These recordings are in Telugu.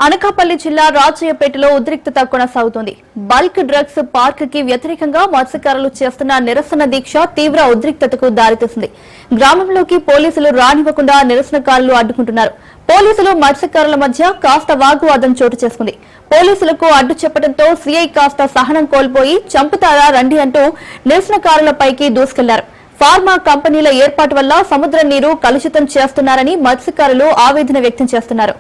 అనకాపల్లి జిల్లా రాజయ్యపేటలో ఉద్రిక్తత కొనసాగుతోంది. బల్క్ డ్రగ్స్ పార్క్ కి వ్యతిరేకంగా మత్స్యకారులు చేస్తున్న నిరసన దీక్ష తీవ్ర ఉద్రిక్తతకు దారితీసింది. గ్రామంలోకి పోలీసులు రానివ్వకుండా నిరసనకారులు అడ్డుకుంటున్నారు. పోలీసులు మత్స్యకారుల మధ్య కాస్త వాగ్వాదం చోటు చేసుకుంది. పోలీసులకు అడ్డు చెప్పడంతో సీఐ కాస్త సహనం కోల్పోయి చంపుతారా రండి అంటూ నిరసనకారులపైకి దూసుకెళ్లారు. ఫార్మా కంపెనీల ఏర్పాటు వల్ల సముద్ర నీరు కలుషితం చేస్తున్నారని మత్స్యకారులు ఆవేదన వ్యక్తం చేస్తున్నారు.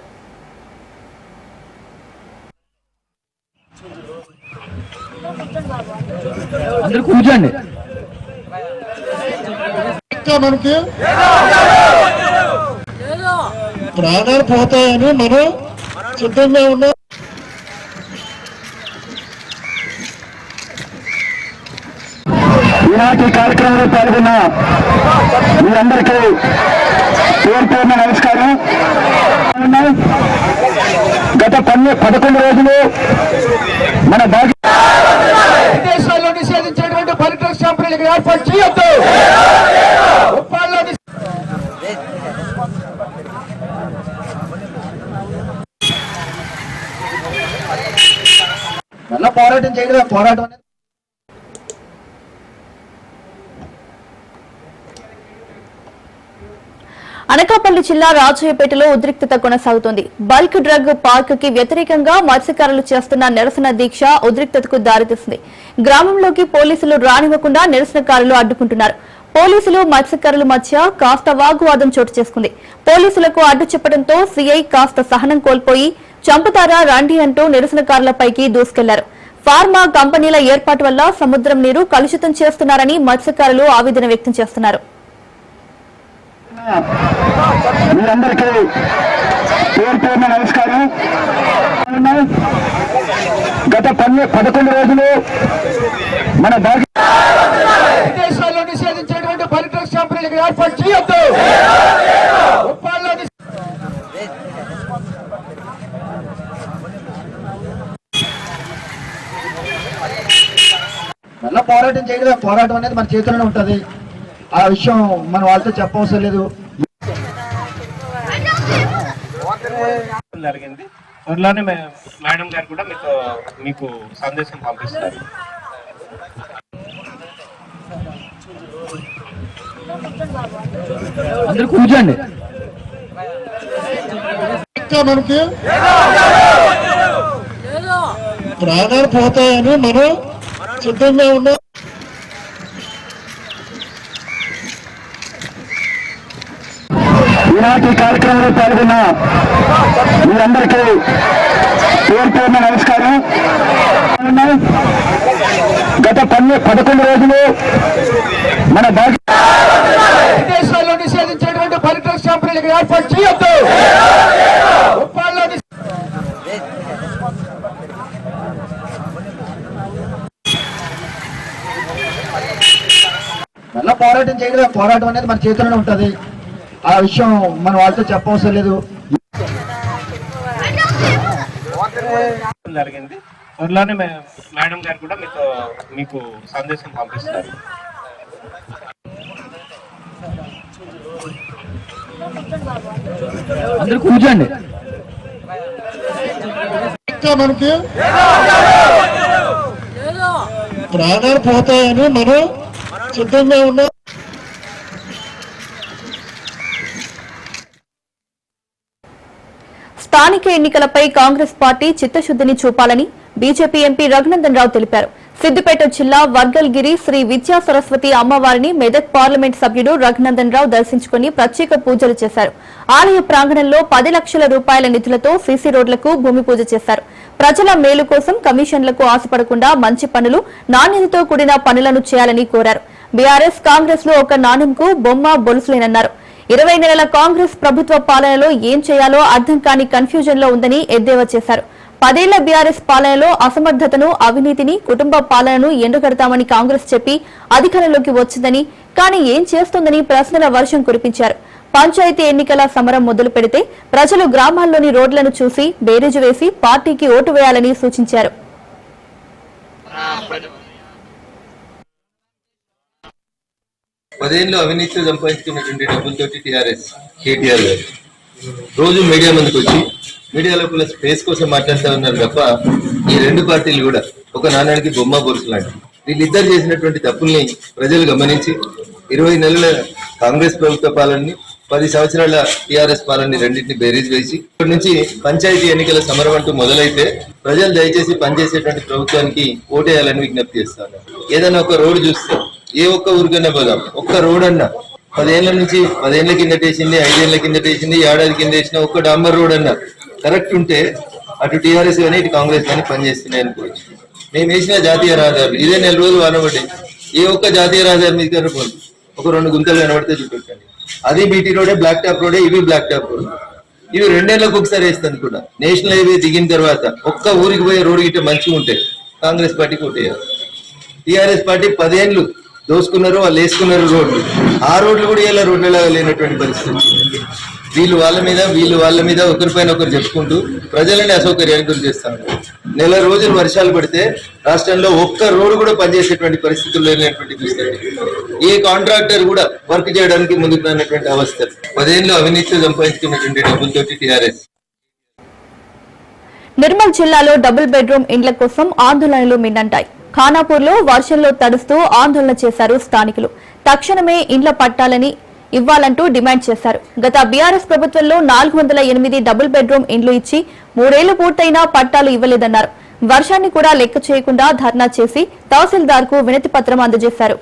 కూర్చోండి. మనకి ప్రాణాలు పోతాయని మనం సిద్ధంగా ఉన్నాం. ఈనాటి కార్యక్రమంలో పాల్గొన్న మీరందరికీ పేరు నమస్కారం. గత 11 రోజులు మన విదేశాల్లో నిషేధించేటువంటి పరికర కంపెనీలకు ఏర్పాటు చేయొద్దు. మళ్ళా పోరాటం చేయడం పోరాటం అనేది అనకాపల్లి జిల్లా రాజయ్యపేటలో ఉద్రిక్తత కొనసాగుతోంది. బల్క్ డ్రగ్ పార్క్ కి వ్యతిరేకంగా మత్స్యకారులు చేస్తున్న నిరసన దీక్ష ఉద్రిక్తతకు దారితీసింది. గ్రామంలోకి పోలీసులు రానివ్వకుండా నిరసనకారులు అడ్డుకుంటున్నారు. పోలీసులు మత్స్యకారుల మధ్య కాస్త వాగ్వాదం చోటు చేసుకుంది. పోలీసులకు అడ్డు చెప్పడంతో సీఐ కాస్త సహనం కోల్పోయి చంపుతారా రండి అంటూ నిరసనకారులపైకి దూసుకెళ్లారు. ఫార్మా కంపెనీల ఏర్పాటు వల్ల సముద్రం నీరు కలుషితం చేస్తున్నారని మత్స్యకారులు ఆవేదన వ్యక్తం చేస్తున్నారు. మీరందరికీ పేరు నమస్కారం. గత 11 రోజులు మన విదేశాల్లో నిషేధించేటువంటి పరికర కంపెనీలకు ఏర్పాటు చేయొద్దు. మళ్ళా పోరాటం చేయడం పోరాటం అనేది మన చేతుల్లోనే ఉంటది. ఆ విషయం మన వాళ్ళతో చెప్పవసరం లేదు. జరిగింది. త్వరలోనే మేడం గారు కూడా మీకు సందేశం పంపిస్తారు. అందరూ కూర్చోండి. మనకి ప్రాణాలు పోతాయని మనం సిద్ధంగా ఉన్నాం. ఈనాటి కార్యక్రమంలో పాల్గొన్న మీరందరికీ పేరు నమస్కారం. గత 11 రోజులు మన విదేశాల్లో నిషేధించేటువంటి పరికర కంపెనీలకు ఏర్పాటు చేయొద్దు. మళ్ళా పోరాటం చేయడం పోరాటం అనేది మన చేతుల్లోనే ఉంటది. ఆ విషయం మన వాళ్ళతో చెప్పవసరం లేదు. జరిగింది. త్వరలోనే మేడం గారు కూడా మీకు సందేశం పంపిస్తారు. అందరూ కూర్చోండి. మనకి ప్రాణాలు పోతాయని మనం సిద్ధంగా ఉన్నాం. స్థానిక ఎన్నికలపై కాంగ్రెస్ పార్టీ చిత్తశుద్దిని చూపాలని బీజేపీ ఎంపీ రఘునందన్ రావు తెలిపారు. సిద్దిపేట జిల్లా వర్గల్గిరి శ్రీ విద్యా సరస్వతి అమ్మవారిని మెదక్ పార్లమెంట్ సభ్యుడు రఘునందన్ రావు దర్శించుకుని ప్రత్యేక పూజలు చేశారు. ఆలయ ప్రాంగణంలో 10 లక్షల రూపాయల నిధులతో సీసీ రోడ్లకు భూమి పూజ చేశారు. ప్రజల మేలు కోసం కమిషన్లకు ఆశపడకుండా మంచి పనులు, నాణ్యతతో కూడిన పనులను చేయాలని కోరారు. బీఆర్ఎస్ కాంగ్రెస్ లో ఒక నాణెంకు బొమ్మ బొలుసులేనన్నారు. 20 నెలల కాంగ్రెస్ ప్రభుత్వ పాలనలో ఏం చేయాలో అర్థం కాని కన్ఫ్యూజన్ లో ఉందని ఎద్దేవా చేశారు. 10 ఏళ్ల బీఆర్ఎస్ పాలనలో అసమర్థతను, అవినీతిని, కుటుంబ పాలనను ఎండగడతామని కాంగ్రెస్ చెప్పి అధికారంలోకి వచ్చిందని, కానీ ఏం చేస్తోందని ప్రశ్నల వర్షం కురిపించారు. పంచాయతీ ఎన్నికల సమరం మొదలు పెడితే ప్రజలు గ్రామాల్లోని రోడ్లను చూసి బేరీజు వేసి పార్టీకి ఓటు వేయాలని సూచించారు. 10 ఏళ్ళు అవినీతితో సంపాదించుకున్నటువంటి డబ్బులతోటి టీఆర్ఎస్ కేటీఆర్ గారు రోజు మీడియా ముందుకు వచ్చి మీడియాలో కూడా స్పేస్ కోసం మాట్లాడుతూ ఉన్నారు తప్ప ఈ రెండు పార్టీలు కూడా ఒక నాణానికి బొమ్మ బొరుసు లాంటి. వీళ్ళిద్దరు చేసినటువంటి తప్పుల్ని ప్రజలు గమనించి 20 నెలల కాంగ్రెస్ ప్రభుత్వ పాలనని 10 సంవత్సరాల టీఆర్ఎస్ పాలనని రెండింటిని బేరీజ్ వేసి ఇప్పటి నుంచి పంచాయతీ ఎన్నికల సమరం అంటూ మొదలైతే ప్రజలు దయచేసి పనిచేసేటువంటి ప్రభుత్వానికి ఓటేయాలని విజ్ఞప్తి చేస్తాను. ఏదైనా ఒక రోడ్డు చూస్తే ఏ ఒక్క ఊరికన్నా పోదాం, ఒక్క రోడ్ అన్నా 10 ఏళ్ల నుంచి 10 ఏళ్ల కిందట వేసింది, 5 ఏళ్ల కిందట వేసింది, ఏడాది కింద వేసిన ఒక్క డాంబర్ రోడ్ అన్నా కరెక్ట్ ఉంటే అటు టీఆర్ఎస్ కానీ ఇటు కాంగ్రెస్ కానీ పనిచేస్తున్నాయి అనుకోవచ్చు. మేము వేసిన జాతీయ రహదారులు ఇదే 4 రోజులు వానబడ్డాయి. ఏ ఒక్క జాతీయ రహదారి మీద కనపడదు, ఒక 2 గుంతలు కనబడితే చూపెట్టండి. అది బీటీ రోడే, బ్లాక్ టాప్ రోడే, ఇవి బ్లాక్ టాప్ రోడ్. ఇవి 2 ఏళ్లకు ఒకసారి వేస్తుంది కూడా. నేషనల్ హైవే దిగిన తర్వాత ఒక్క ఊరికి పోయే రోడ్డు గిట్ట మంచిగా ఉంటే కాంగ్రెస్ పార్టీకి ఓటేయాలి. టీఆర్ఎస్ పార్టీ 10 ఏళ్ళు దోసుకున్నారు, వాళ్ళు వేసుకున్నారు రోడ్లు. ఆ రోడ్లు కూడా ఇలా రోడ్లలాగా లేనటువంటి పరిస్థితి. వీళ్ళు వాళ్ళ మీద ఒకరిపైన ఒకరు చెప్పుకుంటూ ప్రజలని అసౌకర్యానికి గురి చేస్తారు. 1 రోజులు వర్షాలు పడితే రాష్ట్రంలో ఒక్క రోడ్డు కూడా పనిచేసేటువంటి పరిస్థితులు లేనటువంటి చూస్తారు. ఏ కాంట్రాక్టర్ కూడా వర్క్ చేయడానికి ముందుకు రానటువంటి అవస్థ. 10 ఏళ్ళు అవినీతితో సంపాదించుకున్నటువంటి డబ్బులతోటి టీఆర్ఎస్. నిర్మల్ జిల్లాలో డబుల్ బెడ్రూమ్ ఇండ్ల కోసం ఆందోళనలు మిన్నంటాయి. ఖానాపూర్లో వర్షంలో తడుస్తూ ఆందోళన చేశారు స్థానికులు. తక్షణమే ఇండ్ల పట్టాలని ఇవ్వాలంటూ డిమాండ్ చేశారు. గత బీఆర్ఎస్ ప్రభుత్వంలో 408 డబుల్ బెడ్రూమ్ ఇండ్లు ఇచ్చి 3 ఏళ్లు పూర్తయినా పట్టాలు ఇవ్వలేదన్నారు. వర్షాన్ని కూడా లెక్క చేయకుండా ధర్నా చేసి తహసీల్దార్ కు వినతి పత్రం అందజేశారు.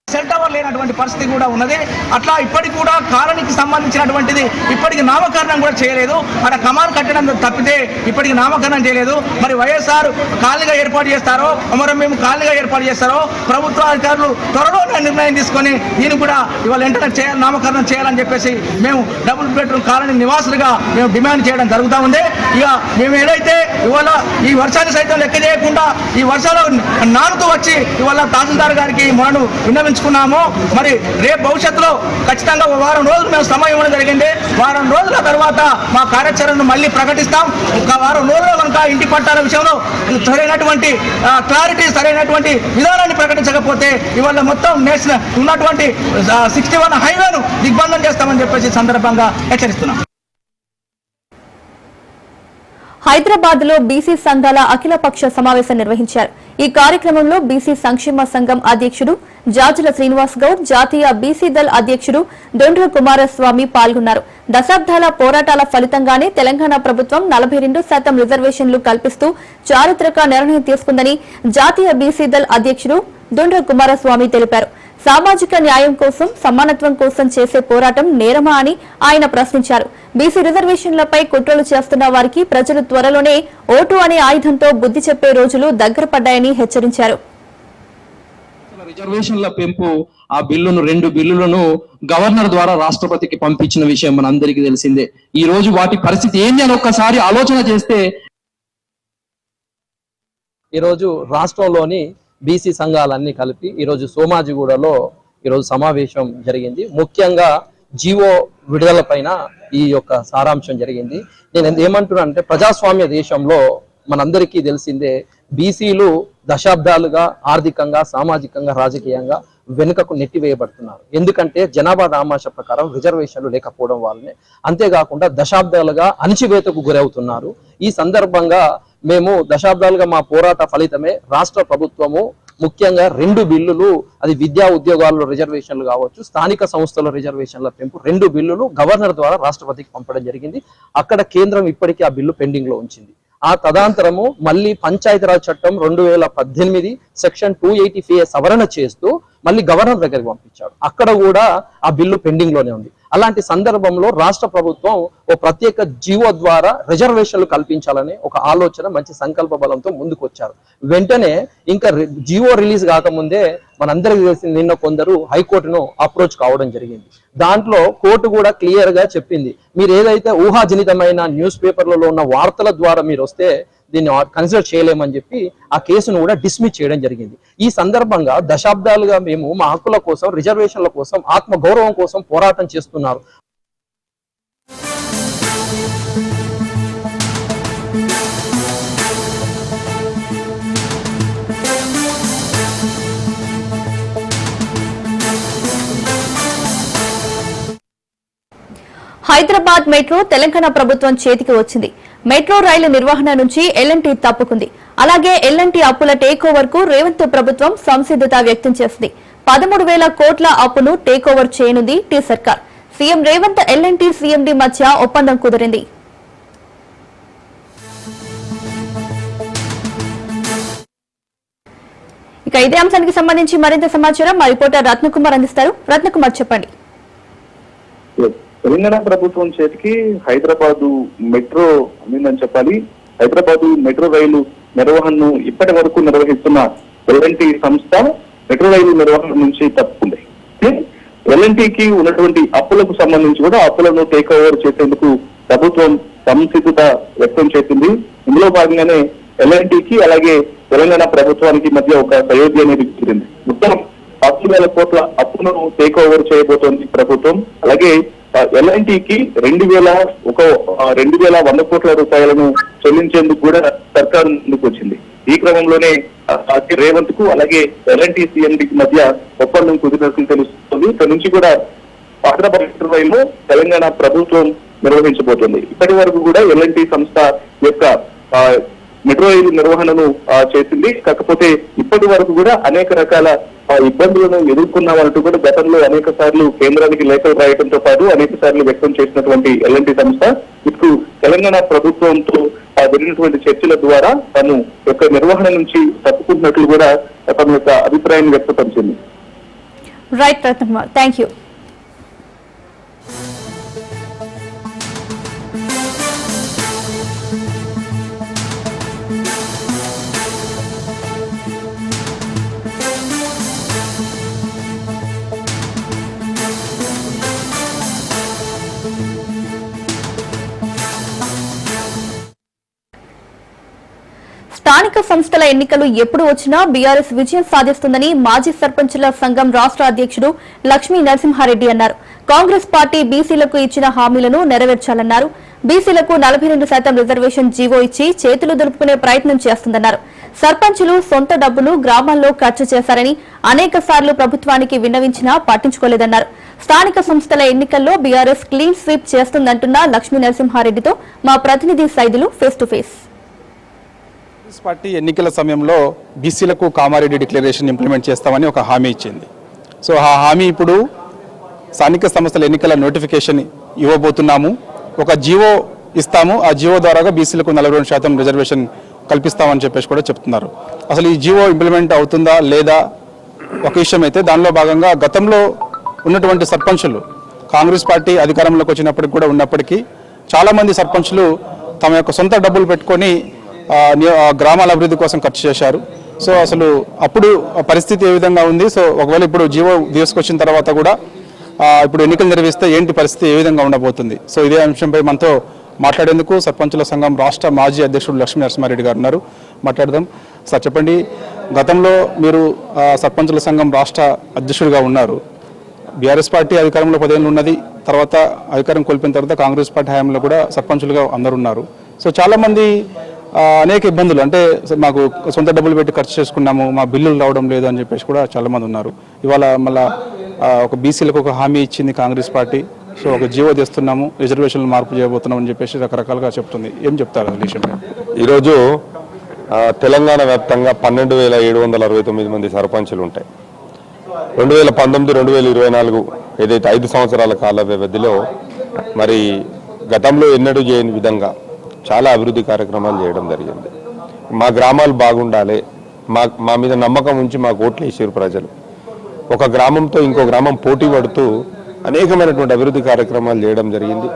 సెల్ టవర్ లేనటువంటి పరిస్థితి కూడా ఉన్నది. అట్లా ఇప్పటికి కూడా కాలనీకి సంబంధించినటువంటిది ఇప్పటికి నామకరణం కూడా చేయలేదు. అక్కడ కమాన్ కట్టడం తప్పితే ఇప్పటికి నామకరణం చేయలేదు. మరి వైఎస్ఆర్ కాలనీగా ఏర్పాటు చేస్తారో, మరి మేము కాలనీగా ఏర్పాటు చేస్తారో ప్రభుత్వ అధికారులు త్వరలో నిర్ణయం తీసుకొని దీన్ని కూడా ఇవాళ వెంటనే నామకరణం చేయాలని చెప్పేసి మేము డబుల్ బెడ్రూమ్ కాలనీ నివాసులుగా మేము డిమాండ్ చేయడం జరుగుతూ ఉంది. ఇక మేము ఏదైతే ఇవాళ ఈ వర్షాన్ని సైతం లెక్క చేయకుండా ఈ వర్షాలు నానుతూ వచ్చి ఇవాళ తహసీల్దార్ గారికి మనను విన్నవించుకున్నాము. మరి రేపు భవిష్యత్తులో ఖచ్చితంగా 1 వారం రోజులు మేము సమయం ఇవ్వడం జరిగింది. 1 వారం రోజుల తర్వాత మా కార్యాచరణను మళ్ళీ ప్రకటిస్తాం. 1 వారం రోజుల్లో కనుక ఇంటి పట్టాల విషయంలో సరైనటువంటి క్లారిటీ, సరైనటువంటి విధానాన్ని ప్రకటించకపోతే ఇవాళ మొత్తం నేషనల్ ఉన్నటువంటి 61 హైవేను దిగ్బంధం చేస్తామని చెప్పేసి సందర్భంగా హెచ్చరిస్తున్నాం. హైదరాబాద్ లో బీసీ సంఘాల అఖిలపక్ష సమావేశం నిర్వహించారు. ఈ కార్యక్రమంలో బీసీ సంక్షేమ సంఘం అధ్యక్షుడు జాజుల శ్రీనివాస్ గౌడ్, జాతీయ బీసీ దళ్ అధ్యక్షుడు దొండ్ర కుమారస్వామి పాల్గొన్నారు. దశాబ్దాల పోరాటాల ఫలితంగానే తెలంగాణ ప్రభుత్వం 42% రిజర్వేషన్లు కల్పిస్తూ చారిత్రక నిర్ణయం తీసుకుందని జాతీయ బీసీ దళ్ అధ్యక్షుడు దొండ్ర కుమారస్వామి తెలిపారు. సామాజిక న్యాయం కోసం, సమానత్వం కోసం చేసే పోరాటం నేరమా అని ఆయన ప్రశ్నించారు. బీసీ రిజర్వేషన్లపై కుట్రలు చేస్తున్న వారికి ప్రజలు త్వరలోనే ఓటు అనే ఆయుధంతో బుద్ధి చెప్పే రోజులు దగ్గర పడ్డాయని హెచ్చరించారు. రిజర్వేషన్ల పెంపు ఆ బిల్లును 2 బిల్లులను గవర్నర్ ద్వారా రాష్ట్రపతికి పంపించిన విషయం మనందరికీ తెలిసిందే. ఈ రోజు వాటి పరిస్థితి ఏంటి అని ఒక్కసారి ఆలోచన చేస్తే, ఈరోజు రాష్ట్రంలోని బీసీ సంఘాలన్నీ కలిపి ఈరోజు సోమాజిగూడలో ఈరోజు సమావేశం జరిగింది. ముఖ్యంగా జీవో విడుదల పైన ఈ యొక్క సారాంశం జరిగింది. నేను ఏమంటున్నా అంటే, ప్రజాస్వామ్య దేశంలో మనందరికీ తెలిసిందే బీసీలు దశాబ్దాలుగా ఆర్థికంగా, సామాజికంగా, రాజకీయంగా వెనుకకు నెట్టివేయబడుతున్నారు. ఎందుకంటే జనాభా దామాష ప్రకారం రిజర్వేషన్లు లేకపోవడం వల్లనే. అంతేకాకుండా దశాబ్దాలుగా అణచివేతకు గురవుతున్నారు. ఈ సందర్భంగా మేము దశాబ్దాలుగా మా పోరాట ఫలితమే రాష్ట్ర ప్రభుత్వము ముఖ్యంగా 2 బిల్లులు, అది విద్యా ఉద్యోగాల్లో రిజర్వేషన్లు కావచ్చు, స్థానిక సంస్థల రిజర్వేషన్ల పెంపు, 2 బిల్లులు గవర్నర్ ద్వారా రాష్ట్రపతికి పంపడం జరిగింది. అక్కడ కేంద్రం ఇప్పటికీ ఆ బిల్లు పెండింగ్ లో ఉంచింది. ఆ తదాంతరము మళ్ళీ పంచాయతీరాజ్ చట్టం 2018 సెక్షన్ 280 సవరణ చేస్తూ మళ్ళీ గవర్నర్ దగ్గరికి పంపించాడు. అక్కడ కూడా ఆ బిల్లు పెండింగ్ లోనే ఉంది. అలాంటి సందర్భంలో రాష్ట్ర ప్రభుత్వం ఓ ప్రత్యేక జీవో ద్వారా రిజర్వేషన్లు కల్పించాలని ఒక ఆలోచన, మంచి సంకల్ప బలంతో ముందుకు వచ్చారు. వెంటనే ఇంకా జీవో రిలీజ్ కాకముందే మనందరికీ తెలిసింది, నిన్న కొందరు హైకోర్టును అప్రోచ్ కావడం జరిగింది. దాంట్లో కోర్టు కూడా క్లియర్ గా చెప్పింది, మీరు ఏదైతే ఊహాజనితమైన న్యూస్ పేపర్లలో ఉన్న వార్తల ద్వారా మీరు వస్తే దీన్ని కన్సిడర్ చేయలేమని చెప్పి ఆ కేసును కూడా డిస్మిస్ చేయడం జరిగింది. ఈ సందర్భంగా దశాబ్దాలుగా మేము మా హక్కుల కోసం, రిజర్వేషన్ల కోసం, ఆత్మ గౌరవం కోసం పోరాటం చేస్తున్నారు. హైదరాబాద్ మెట్రో తెలంగాణ ప్రభుత్వం చేతికి వచ్చింది. మెట్రో రైలు నిర్వహణ నుంచి ఎల్ఎన్టీ తప్పుకుంది. అలాగే ఎల్ఎన్టీ అప్పుల టేక్ ఓవర్ కు రేవంత్ ప్రభుత్వం సంసిద్ధత వ్యక్తం చేసింది. 13,000 కోట్ల అప్పును టేక్ ఓవర్ చేయనుంది టీ సర్కార్. సీఎం రేవంత్ ఎల్ఎన్టీ సీఎండీ మధ్య ఒప్పందం కుదిరింది. ఇక ఇదే అంశానికి సంబంధించి మరింత సమాచారం మా రిపోర్టర్ రత్నకుమార్ అందిస్తారు. రత్నకుమార్, చెప్పండి. తెలంగాణ ప్రభుత్వం చేతికి హైదరాబాదు మెట్రో అందిందని చెప్పాలి. హైదరాబాదు మెట్రో రైలు నిర్వహణను ఇప్పటి వరకు నిర్వహిస్తున్న ఎల్ఎన్టీ సంస్థ మెట్రో రైలు నిర్వహణ నుంచి తప్పుకుంది. ఎల్ఎన్టీకి ఉన్నటువంటి అప్పులకు సంబంధించి కూడా అప్పులను టేక్ ఓవర్ చేసేందుకు ప్రభుత్వం సంసిద్ధత వ్యక్తం చేసింది. ఇందులో భాగంగానే ఎల్ఎన్టీకి అలాగే తెలంగాణ ప్రభుత్వానికి మధ్య ఒక సయోధ్య అనేది కుదిరింది. మొత్తం 10,000 కోట్ల అప్పును టేక్ ఓవర్ చేయబోతోంది ప్రభుత్వం. అలాగే ఎల్ఎన్టీకి 2,100 కోట్ల రూపాయలను చెల్లించేందుకు కూడా సర్కారు ముందుకు వచ్చింది. ఈ క్రమంలోనే రేవంత్ కు అలాగే ఎల్ఎన్టీ సీఎండీకి మధ్య ఒప్పందం కుదిరినట్లు తెలుస్తుంది. ఇక్కడ నుంచి కూడా హైదరాబాద్ మెట్రో రైలు తెలంగాణ ప్రభుత్వం నిర్వహించబోతోంది. ఇప్పటి వరకు కూడా ఎల్ఎన్టీ సంస్థ యొక్క మెట్రో రైలు నిర్వహణను చేసింది. కాకపోతే ఇప్పటి వరకు కూడా అనేక రకాల ఇబ్బందులను ఎదుర్కొన్నామంటూ కూడా గతంలో అనేక సార్లు కేంద్రానికి లేఖలు రాయడంతో పాటు అనేక సార్లు వ్యక్తం చేసినటువంటి ఎల్ఎన్టీ సంస్థ ఇప్పుడు తెలంగాణ ప్రభుత్వంతో జరిగినటువంటి చర్చల ద్వారా తను యొక్క నిర్వహణ నుంచి తప్పుకుంటున్నట్లు కూడా తన యొక్క అభిప్రాయాన్ని వ్యక్తపరిచింది. Right Ratnakumar, thank you. స్థానిక సంస్థల ఎన్నికలు ఎప్పుడు వచ్చినా బీఆర్ఎస్ విజయం సాధిస్తుందని మాజీ సర్పంచుల సంఘం రాష్ట్ర అధ్యక్షుడు లక్ష్మీ నరసింహారెడ్డి అన్నారు. కాంగ్రెస్ పార్టీ బీసీలకు ఇచ్చిన హామీలను నెరవేర్చాలన్నారు. బీసీలకు 42% రిజర్వేషన్ జీవో ఇచ్చి చేతులు దులుపుకునే ప్రయత్నం చేస్తుందన్నారు. సర్పంచులు సొంత డబ్బును గ్రామాల్లో ఖర్చు చేశారని అనేక సార్లు ప్రభుత్వానికి విన్నవించినా పట్టించుకోలేదన్నారు. స్థానిక సంస్థల ఎన్నికల్లో బీఆర్ఎస్ క్లీన్ స్వీప్ చేస్తుందంటున్న లక్ష్మీ నరసింహారెడ్డితో మా ప్రతినిధి Saidulu face to face. Congress party ఎన్నికల సమయంలో బీసీలకు కామారెడ్డి డిక్లరేషన్ ఇంప్లిమెంట్ చేస్తామని ఒక హామీ ఇచ్చింది. సో ఆ హామీ ఇప్పుడు స్థానిక సంస్థల ఎన్నికల నోటిఫికేషన్ ఇవ్వబోతున్నాము, ఒక జీవో ఇస్తాము, ఆ జీవో ద్వారా బీసీలకు 42% రిజర్వేషన్ కల్పిస్తామని చెప్పేసి కూడా చెప్తున్నారు. అసలు ఈ జీవో ఇంప్లిమెంట్ అవుతుందా లేదా ఒక విషయం అయితే, దానిలో భాగంగా గతంలో ఉన్నటువంటి సర్పంచులు కాంగ్రెస్ పార్టీ అధికారంలోకి వచ్చినప్పటికి కూడా ఉన్నప్పటికీ చాలామంది సర్పంచులు తమ యొక్క సొంత డబ్బులు పెట్టుకొని గ్రామాల అభివృద్ధి కోసం ఖర్చు చేశారు. సో అసలు అప్పుడు పరిస్థితి ఏ విధంగా ఉంది, సో ఒకవేళ ఇప్పుడు జీవో తీసుకొచ్చిన తర్వాత కూడా ఇప్పుడు ఎన్నికలు నిర్వహిస్తే ఏంటి పరిస్థితి ఏ విధంగా ఉండబోతుంది? సో ఇదే అంశంపై మనతో మాట్లాడేందుకు సర్పంచుల సంఘం రాష్ట్ర మాజీ అధ్యక్షుడు లక్ష్మీ నరసింహారెడ్డి గారు ఉన్నారు. మాట్లాడదాం. సార్ చెప్పండి, గతంలో మీరు సర్పంచుల సంఘం రాష్ట్ర అధ్యక్షుడిగా ఉన్నారు. బీఆర్ఎస్ పార్టీ అధికారంలో 10 ఏళ్ళు ఉన్నది, తర్వాత అధికారం కోల్పోయిన తర్వాత కాంగ్రెస్ పార్టీ హయాంలో కూడా సర్పంచులుగా అందరు ఉన్నారు. సో చాలామంది అనేక ఇబ్బందులు, అంటే మాకు సొంత డబ్బులు పెట్టి ఖర్చు చేసుకున్నాము, మా బిల్లులు రావడం లేదు అని చెప్పేసి కూడా చాలామంది ఉన్నారు. ఇవాళ మళ్ళా ఒక బీసీలకు ఒక హామీ ఇచ్చింది కాంగ్రెస్ పార్టీ. సో ఒక జీవో తెస్తున్నాము, రిజర్వేషన్లు మార్పు చేయబోతున్నాం అని చెప్పేసి రకరకాలుగా చెప్తుంది. ఏం చెప్తారు ఆ విషయంలో? ఈరోజు తెలంగాణ వ్యాప్తంగా 12,769 మంది సర్పంచులు ఉంటాయి. 2019-2024 ఏదైతే 5 సంవత్సరాల కాల వ్యవధిలో మరి గతంలో ఎన్నడూ చేయని విధంగా చాలా అభివృద్ధి కార్యక్రమాలు చేయడం జరిగింది. మా గ్రామాలు బాగుండాలి, మా మీద నమ్మకం ఉంచి మాకు ఓట్లు వేసారు ప్రజలు. ఒక గ్రామంతో ఇంకో గ్రామం పోటీ పడుతూ అనేకమైనటువంటి అభివృద్ధి కార్యక్రమాలు చేయడం జరిగింది.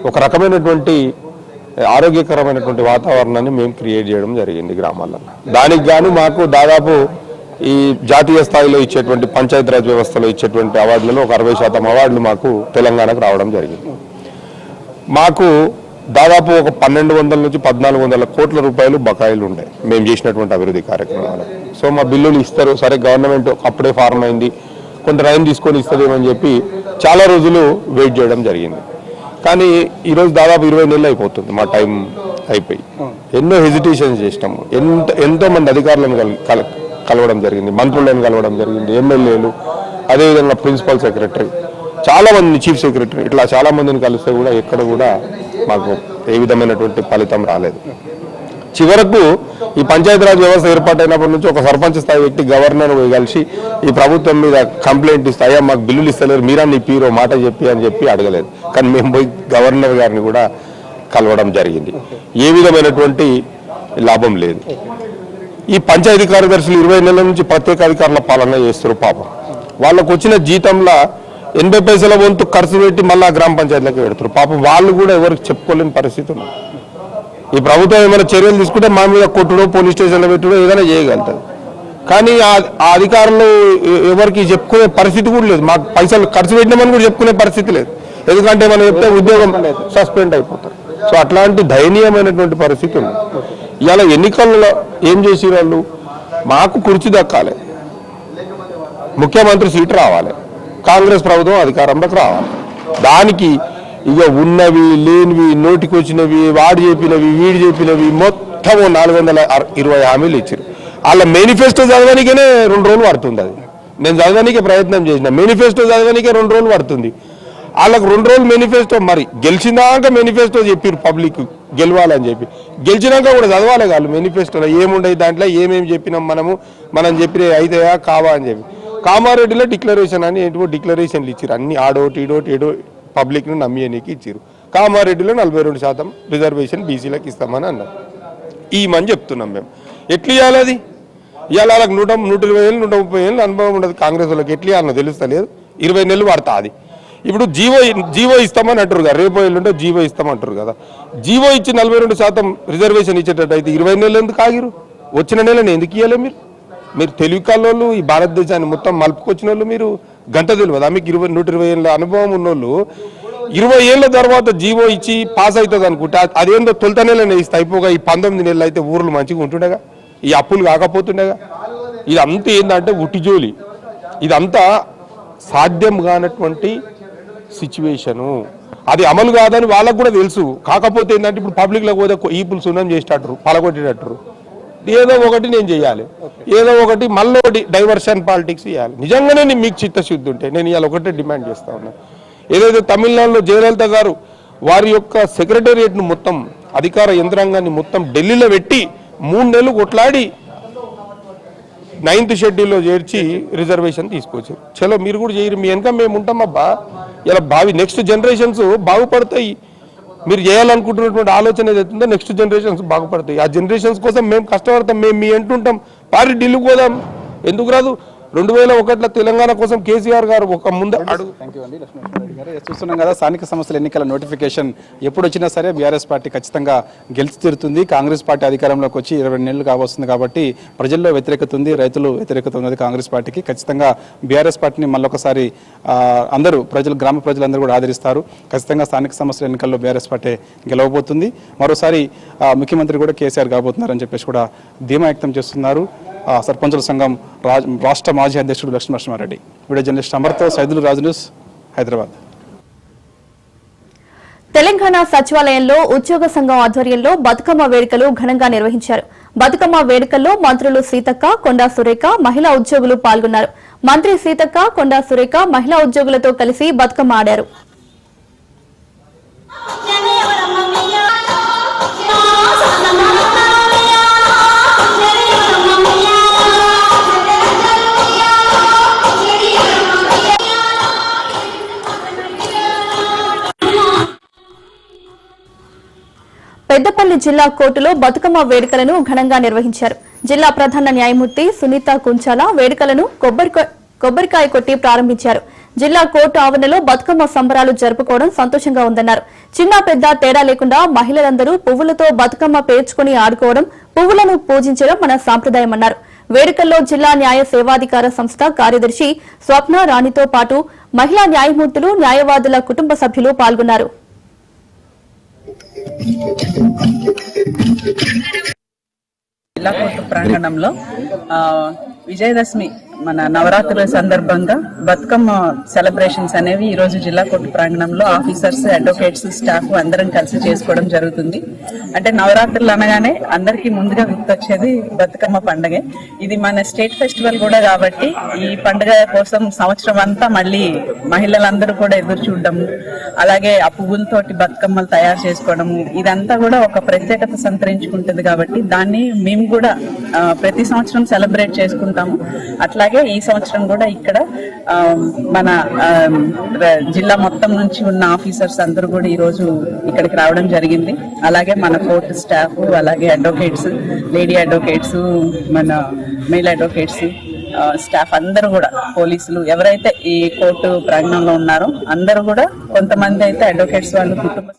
ఒక రకమైనటువంటి ఆరోగ్యకరమైనటువంటి వాతావరణాన్ని మేము క్రియేట్ చేయడం జరిగింది గ్రామాల్లో. దానికి గాను మాకు దాదాపు ఈ జాతీయ స్థాయిలో ఇచ్చేటువంటి పంచాయతీరాజ్ వ్యవస్థలో ఇచ్చేటువంటి అవార్డులలో ఒక 60% అవార్డులు మాకు తెలంగాణకు రావడం జరిగింది. మాకు దాదాపు ఒక 1,200 నుంచి 1,400 కోట్ల రూపాయలు బకాయిలు ఉన్నాయి మేము చేసినటువంటి అభివృద్ధి కార్యక్రమాలు. సో మా బిల్లులు ఇస్తారు, సరే గవర్నమెంట్ అప్పుడే ఫార్మ్ అయింది, కొంత టైం తీసుకొని ఇస్తుందేమని చెప్పి చాలా రోజులు వెయిట్ చేయడం జరిగింది. కానీ ఈరోజు దాదాపు 20 నెలలు అయిపోతుంది మా టైం అయిపోయి. ఎన్నో హెజిటేషన్స్ చేసినాము, ఎంతో మంది అధికారులను కలవడం జరిగింది, మంత్రులను కలవడం జరిగింది, ఎమ్మెల్యేలు, అదేవిధంగా ప్రిన్సిపల్ సెక్రటరీ, చాలా మందిని చీఫ్ సెక్రటరీ ఇట్లా చాలా మందిని కలిస్తే కూడా ఎక్కడ కూడా మాకు ఏ విధమైనటువంటి ఫలితం రాలేదు. చివరకు ఈ పంచాయతీరాజ్ వ్యవస్థ ఏర్పాటైనప్పటి నుంచి ఒక సర్పంచ్ స్థాయి వ్యక్తి గవర్నర్ కలిసి ఈ ప్రభుత్వం మీద కంప్లైంట్ ఇస్తే అయ్యా మాకు బిల్లులు ఇస్తలేరు, మీరన్నీ పీరో మాట చెప్పి అని చెప్పి అడగలేదు. కానీ మేము పోయి గవర్నర్ గారిని కూడా కలవడం జరిగింది. ఏ విధమైనటువంటి లాభం లేదు. ఈ పంచాయతీ కార్యదర్శులు 20 నెలల నుంచి ప్రత్యేక అధికారుల పాలన చేస్తారు. పాపం వాళ్ళకు వచ్చిన జీతంలో 80 పైసల వంతు ఖర్చు పెట్టి మళ్ళా గ్రామ పంచాయతీలకు పెడతారు. పాపం వాళ్ళు కూడా ఎవరికి చెప్పుకోలేని పరిస్థితి ఉంది. ఈ ప్రభుత్వం ఏమైనా చర్యలు తీసుకుంటే మా మీద కొట్టుడో పోలీస్ స్టేషన్లో పెట్టుడో ఏదైనా చేయగలుగుతుంది. కానీ ఆ అధికారులు ఎవరికి చెప్పుకునే పరిస్థితి కూడా లేదు. మాకు పైసలు ఖర్చు పెట్టినామని కూడా చెప్పుకునే పరిస్థితి లేదు. ఎందుకంటే మనం చెప్తే ఉద్యోగం సస్పెండ్ అయిపోతారు. సో అట్లాంటి దయనీయమైనటువంటి పరిస్థితి ఉంది. ఇవాళ ఎన్నికల్లో ఏం చేసి వాళ్ళు మాకు కుర్చీ దక్కాలి, ముఖ్యమంత్రి సీటు రావాలి, కాంగ్రెస్ ప్రభుత్వం అధికారంలోకి రావాలి. దానికి ఇక ఉన్నవి లేనివి నోటికి వచ్చినవి వాడు చెప్పినవి వీడు చెప్పినవి మొత్తం 420 హామీలు ఇచ్చారు. వాళ్ళ మేనిఫెస్టో చదవడానికనే 2 రోజులు పడుతుంది. అది నేను చదవడానికే ప్రయత్నం చేసిన. మేనిఫెస్టో చదవడానికే 2 రోజులు పడుతుంది. వాళ్ళకు 2 రోజులు మేనిఫెస్టో, మరి గెలిచినాక మేనిఫెస్టో చెప్పారు పబ్లిక్ గెలవాలని చెప్పి. గెలిచినాక కూడా చదవాలి వాళ్ళు మేనిఫెస్టోలో ఏముండదు, దాంట్లో ఏమేమి చెప్పినాం మనం చెప్పిన అయితాయా కావా అని చెప్పి. కామారెడ్డిలో డిక్లరేషన్ అని ఏంటో డిక్లరేషన్లు ఇచ్చారు. అన్ని ఆడోటి ఈడోటి ఏడో పబ్లిక్ను నమ్మేనికి ఇచ్చారు. కామారెడ్డిలో 42% రిజర్వేషన్ బీసీలకు ఇస్తామని అన్నారు. ఈమని చెప్తున్నాం మేము. ఎట్లా ఇవ్వాలి అది? ఇవాళ వాళ్ళకి 120 ఏళ్ళు 130 ఏళ్ళు అనుభవం ఉండదు. కాంగ్రెస్ వాళ్ళకి ఎట్లా ఇవ్వాలన్నా తెలుస్తలేదు. 20 నెలలు పడతా. అది ఇప్పుడు జీవో ఇస్తామని అంటారు కదా, రేపు ఎల్లుంటే జీవో ఇస్తామంటారు కదా. జీవో ఇచ్చి 42% రిజర్వేషన్ ఇచ్చేటట్టు అయితే 20 నెలలు ఎందుకు ఆగిరు? వచ్చిన నెలని ఎందుకు ఇవ్వలే? మీరు తెలివి కల్లోళ్ళు, ఈ భారతదేశాన్ని మొత్తం మలుపుకొచ్చిన వాళ్ళు, మీరు గంట తెలియదా మీకు? 120 ఏళ్ళ అనుభవం ఉన్నోళ్ళు 20 ఏళ్ళ తర్వాత జీవో ఇచ్చి పాస్ అవుతుంది అనుకుంటే అదేందో తొలుత నెలనే ఇస్తే అయిపోగా ఈ 19 నెలలు అయితే ఊర్లు మంచిగా ఉంటుండగా, ఈ అప్పులు కాకపోతుండగా. ఇదంతా ఏంటంటే ఉట్టి జోలి. ఇదంతా సాధ్యం కానటువంటి సిచ్యువేషను. అది అమలు కాదని వాళ్ళకు కూడా తెలుసు. కాకపోతే ఏంటంటే ఇప్పుడు పబ్లిక్లో పోతే ఈపులు సున్నం చేసేటట్టు పలగొట్టేటట్టు ఏదో ఒకటి నేను చేయాలి, ఏదో ఒకటి మళ్ళీ డైవర్షన్ పాలిటిక్స్ చేయాలి. నిజంగానే మీకు చిత్తశుద్ధి ఉంటే నేను ఇవాళ ఒకటే డిమాండ్ చేస్తా ఉన్నాను. ఏదైతే తమిళనాడులో జయలలిత గారు వారి యొక్క సెక్రటేరియట్ను మొత్తం అధికార యంత్రాంగాన్ని మొత్తం ఢిల్లీలో పెట్టి 3 నెలలు కొట్లాడి 9th షెడ్యూల్లో చేర్చి రిజర్వేషన్ తీసుకొచ్చారు. చలో మీరు కూడా చేయరు, మీ వెనక మేము ఉంటాం అబ్బా. ఇలా నెక్స్ట్ జనరేషన్స్ బాగుపడతాయి. మీరు చేయాలనుకుంటున్నటువంటి ఆలోచన ఏదైతుందో నెక్స్ట్ జనరేషన్స్ బాగుపడతాయి. ఆ జనరేషన్స్ కోసం మేము కష్టపడతాం. మేము మీ అంటుంటాం పారి ఢిల్లీకి పోదాం. ఎందుకు రాదు? 2001లో తెలంగాణ కోసం కేసీఆర్ గారు ఒక ముందు అడుగు. థ్యాంక్ యూ అండి లక్ష్మీనరసింహారెడ్డి గారు. చూస్తున్నాం కదా, స్థానిక సంస్థల ఎన్నికల నోటిఫికేషన్ ఎప్పుడు వచ్చినా సరే బీఆర్ఎస్ పార్టీ ఖచ్చితంగా గెలిచి తీరుతుంది. కాంగ్రెస్ పార్టీ అధికారంలోకి వచ్చి 20 నెలలు కావస్తుంది కాబట్టి ప్రజల్లో వ్యతిరేకత ఉంది, రైతులు వ్యతిరేకత ఉన్నది కాంగ్రెస్ పార్టీకి. ఖచ్చితంగా బీఆర్ఎస్ పార్టీని మళ్ళొకసారి అందరూ గ్రామ ప్రజలందరూ కూడా ఆదరిస్తారు. ఖచ్చితంగా స్థానిక సంస్థల ఎన్నికల్లో బీఆర్ఎస్ పార్టీ గెలవబోతుంది. మరోసారి ముఖ్యమంత్రి కూడా కేసీఆర్ కాబోతున్నారని చెప్పేసి కూడా ధీమా వ్యక్తం చేస్తున్నారు సర్పంచుల సంఘం రాష్ట్ర మాజీ అధ్యక్షుడు లక్ష్మీనరసింహారెడ్డి. వీడియో జర్నలిస్ట్ అమర్తో సైదులు రాజు న్యూస్, హైదరాబాద్. తెలంగాణ సచివాలయంలో ఉద్యోగ సంఘం ఆధ్వర్యంలో బతుకమ్మ వేడుకలు ఘనంగా నిర్వహించారు. బతుకమ్మ వేడుకల్లో మంత్రులు సీతక్క, కొండా సురేఖ, మహిళా ఉద్యోగులు పాల్గొన్నారు. మంత్రి సీతక్క, కొండా సురేఖ మహిళా ఉద్యోగులతో కలిసి బతుకమ్మ ఆడారు. పెద్దపల్లి జిల్లా కోర్టులో బతుకమ్మ వేడుకలను ఘనంగా నిర్వహించారు. జిల్లా ప్రధాన న్యాయమూర్తి సునీత కుంచాల వేడుకలను కొబ్బరికాయ కొట్టి ప్రారంభించారు. జిల్లా కోర్టు ఆవరణలో బతుకమ్మ సంబరాలు జరుపుకోవడం సంతోషంగా ఉందన్నారు. చిన్న పెద్ద తేడా లేకుండా మహిళలందరూ పువ్వులతో బతుకమ్మ పేర్చుకుని ఆడుకోవడం, పువ్వులను పూజించడం మన సాంప్రదాయమన్నారు. వేడుకల్లో జిల్లా న్యాయ సేవాధికార సంస్థ కార్యదర్శి స్వప్న రాణితో పాటు మహిళా న్యాయమూర్తులు, న్యాయవాదుల కుటుంబ సభ్యులు పాల్గొన్నారు. జిల్లా కోర్టు ప్రాంగణంలో విజయదశమి మన నవరాత్రుల సందర్భంగా బతుకమ్మ సెలబ్రేషన్స్ అనేవి ఈ రోజు జిల్లా కోర్టు ప్రాంగణంలో ఆఫీసర్స్, అడ్వకేట్స్, స్టాఫ్ అందరం కలిసి చేసుకోవడం జరుగుతుంది. అంటే నవరాత్రులు అనగానే అందరికీ ముందుగా గుర్తొచ్చేది బతుకమ్మ పండుగే. ఇది మన స్టేట్ ఫెస్టివల్ కూడా కాబట్టి ఈ పండుగ కోసం సంవత్సరం అంతా మళ్ళీ మహిళలందరూ కూడా ఎదురు చూడడము, అలాగే ఆ పువ్వులతోటి బతుకమ్మలు తయారు చేసుకోవడము, ఇదంతా కూడా ఒక ప్రత్యేకత సంతరించుకుంటుంది. కాబట్టి దాన్ని మేము కూడా ప్రతి సంవత్సరం సెలబ్రేట్ చేసుకుంటాము. అట్లాగే ఈ సంవత్సరం కూడా ఇక్కడ మన జిల్లా మొత్తం నుంచి ఉన్న ఆఫీసర్స్ అందరూ కూడా ఈ రోజు ఇక్కడికి రావడం జరిగింది. అలాగే మన కోర్టు స్టాఫ్, అలాగే అడ్వకేట్స్, లేడీ అడ్వకేట్స్, మన మేల్ అడ్వకేట్స్ స్టాఫ్ అందరూ కూడా, పోలీసులు ఎవరైతే ఈ కోర్టు ప్రాంగణంలో ఉన్నారో అందరూ కూడా, కొంతమంది అయితే అడ్వకేట్స్ వాళ్ళు కుటుంబ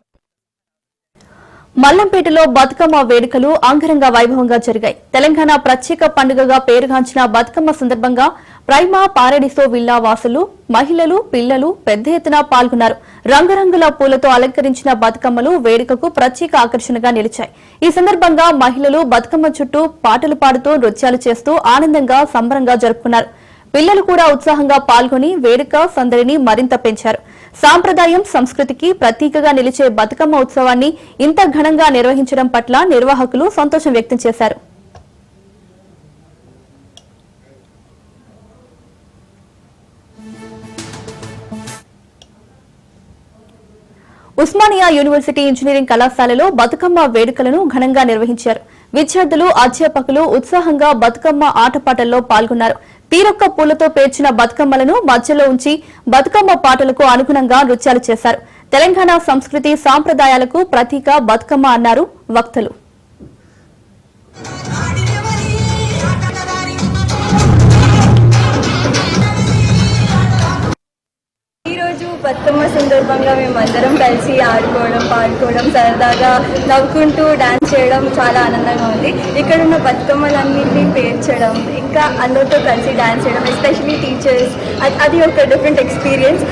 మల్లంపేటలో బతుకమ్మ వేడుకలు అంగరంగ వైభవంగా జరిగాయి. తెలంగాణ ప్రత్యేక పండుగగా పేరుగాంచిన బతుకమ్మ సందర్భంగా ప్రైమా పారడిసో విల్లా వాసులు, మహిళలు, పిల్లలు పెద్ద ఎత్తున పాల్గొన్నారు. రంగురంగుల పూలతో అలంకరించిన బతుకమ్మలు వేడుకకు ప్రత్యేక ఆకర్షణగా నిలిచాయి. ఈ సందర్భంగా మహిళలు బతుకమ్మ చుట్టూ పాటలు పాడుతూ నృత్యాలు చేస్తూ ఆనందంగా సంబరంగా జరుపుకున్నారు. పిల్లలు కూడా ఉత్సాహంగా పాల్గొని వేడుక సందడిని మరింత పెంచారు. సాంప్రదాయం, సంస్కృతికి ప్రతీకగా నిలిచే బతుకమ్మ ఉత్సవాన్ని ఇంత ఘనంగా నిర్వహించడం పట్ల నిర్వాహకులు సంతోషం వ్యక్తం చేశారు. ఉస్మానియా యూనివర్సిటీ ఇంజనీరింగ్ కళాశాలలో బతుకమ్మ వేడుకలను ఘనంగా నిర్వహించారు. విద్యార్థులు, అధ్యాపకులు ఉత్సాహంగా బతుకమ్మ ఆటపాటల్లో పాల్గొన్నారు. తీరొక్క పూలతో పేర్చిన బతుకమ్మలను మధ్యలో ఉంచి బతుకమ్మ పాటలకు అనుగుణంగా నృత్యాలు చేశారు. తెలంగాణ సంస్కృతి సాంప్రదాయాలకు ప్రతీక బతుకమ్మ అన్నారు వక్తలు. బతుకమ్మ సందర్భంగా మేము అందరం కలిసి ఆడుకోవడం, పాడుకోవడం, సరదాగా నవ్వుకుంటూ డాన్స్ చేయడం చాలా ఆనందంగా ఉంది. ఇక్కడ ఉన్న బతుకమ్మలన్నింటినీ పేర్చడం, ఇంకా అందరితో కలిసి డాన్స్ చేయడం, ఎస్పెషలీ టీచర్స్, అది ఒక డిఫరెంట్ ఎక్స్పీరియన్స్.